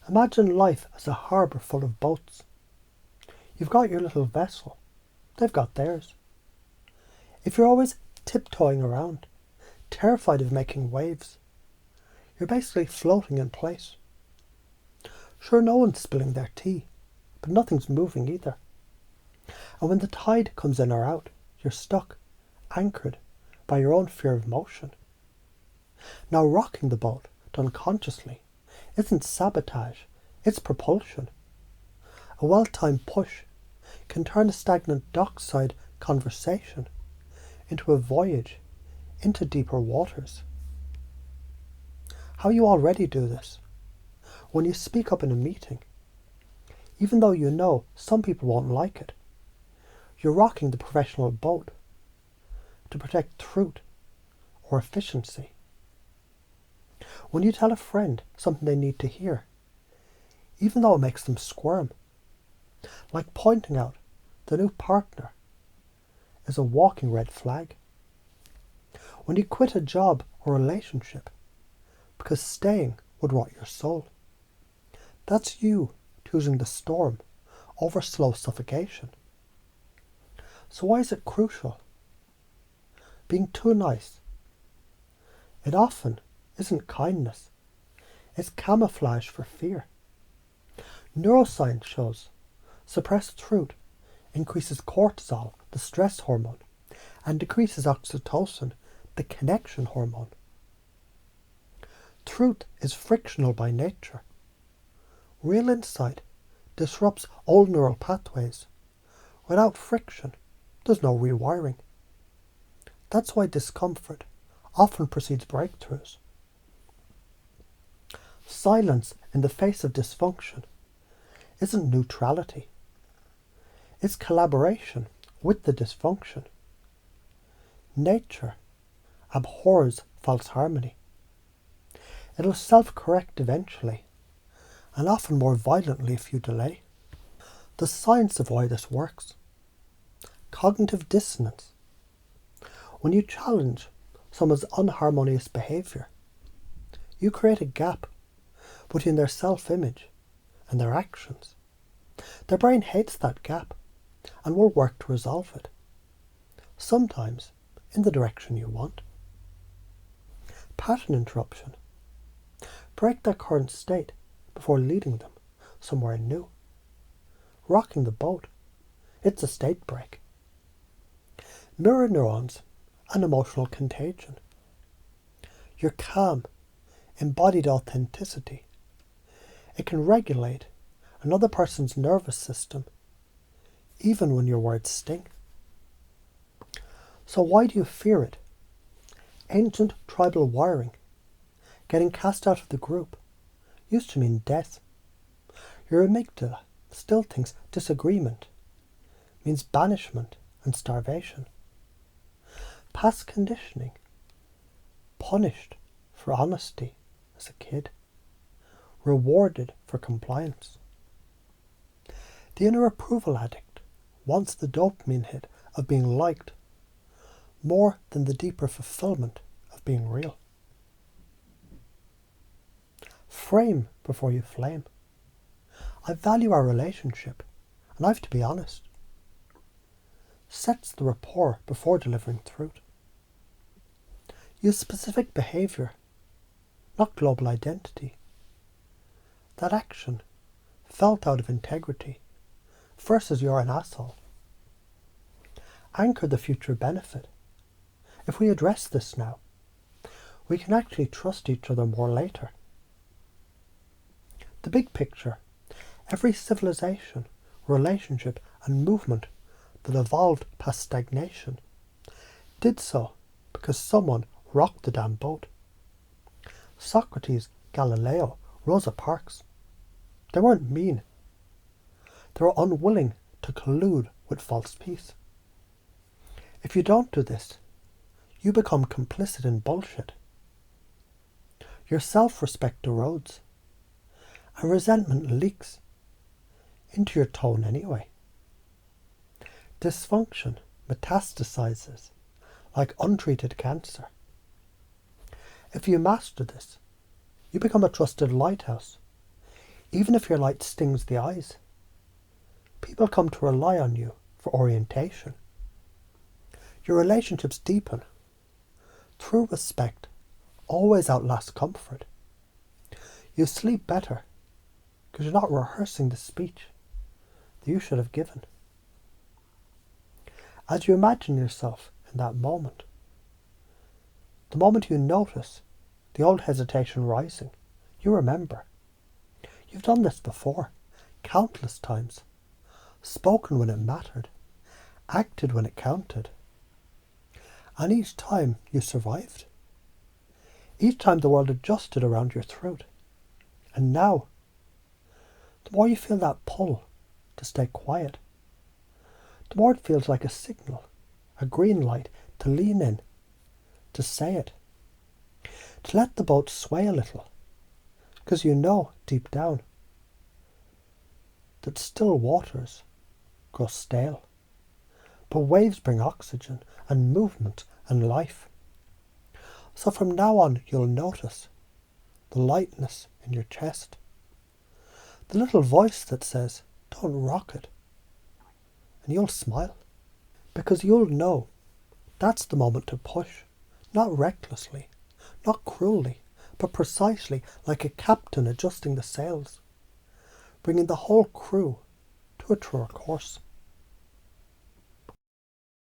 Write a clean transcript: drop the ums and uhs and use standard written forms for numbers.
Imagine life as a harbour full of boats. You've got your little vessel. They've got theirs. If you're always tiptoeing around, terrified of making waves, you're basically floating in place. Sure, no one's spilling their tea, but nothing's moving either. And when the tide comes in or out, you're stuck, anchored by your own fear of motion. Now rocking the boat, done consciously, isn't sabotage, it's propulsion. A well-timed push can turn a stagnant dockside conversation into a voyage into deeper waters. How you already do this? When you speak up in a meeting, even though you know some people won't like it, you're rocking the professional boat to protect truth or efficiency. When you tell a friend something they need to hear, even though it makes them squirm, like pointing out the new partner is a walking red flag. When you quit a job or relationship because staying would rot your soul, that's you choosing the storm over slow suffocation. So why is it crucial? Being too nice. It often isn't kindness. It's camouflage for fear. Neuroscience shows suppressed truth increases cortisol, the stress hormone, and decreases oxytocin, the connection hormone. Truth is frictional by nature. Real insight disrupts old neural pathways. Without friction, there's no rewiring. That's why discomfort often precedes breakthroughs. Silence in the face of dysfunction isn't neutrality. It's collaboration with the dysfunction. Nature abhors false harmony. It'll self-correct eventually, and often more violently if you delay. The science of why this works. Cognitive dissonance. When you challenge someone's unharmonious behaviour, you create a gap between their self-image and their actions. Their brain hates that gap and will work to resolve it, sometimes in the direction you want. Pattern interruption. Break their current state before leading them somewhere new. Rocking the boat. It's a state break. Mirror neurons and emotional contagion. Your calm, embodied authenticity. It can regulate another person's nervous system, even when your words sting. So why do you fear it? Ancient tribal wiring, getting cast out of the group, used to mean death. Your amygdala still thinks disagreement means banishment and starvation. Past conditioning, punished for honesty as a kid, rewarded for compliance. The inner approval addict wants the dopamine hit of being liked more than the deeper fulfillment of being real. Frame before you flame. I value our relationship, and I have to be honest. Sets the rapport before delivering truth. Use specific behaviour, not global identity. That action, felt out of integrity, versus you're an asshole. Anchor the future benefit. If we address this now, we can actually trust each other more later. The big picture. Every civilization, relationship and movement that evolved past stagnation did so because someone rocked the damn boat. Socrates, Galileo, Rosa Parks. They weren't mean. They were unwilling to collude with false peace. If you don't do this, you become complicit in bullshit. Your self-respect erodes, and resentment leaks into your tone anyway. Dysfunction metastasizes like untreated cancer. If you master this, you become a trusted lighthouse, Even if your light stings the eyes, people come to rely on you for orientation. Your relationships deepen. True respect always outlasts comfort. You sleep better because you're not rehearsing the speech that you should have given. As you imagine yourself in that moment, the moment you notice the old hesitation rising, you remember. You've done this before, countless times. Spoken when it mattered, acted when it counted. And each time you survived. Each time the world adjusted around your throat. And now, the more you feel that pull to stay quiet, the more it feels like a signal, a green light to lean in, to say it, to let the boat sway a little, because you know deep down that still waters grow stale, but waves bring oxygen and movement and life. So from now on you'll notice the lightness in your chest, the little voice that says, don't rock it, and you'll smile, because you'll know that's the moment to push, not recklessly, not cruelly, but precisely like a captain adjusting the sails, bringing the whole crew to a truer course.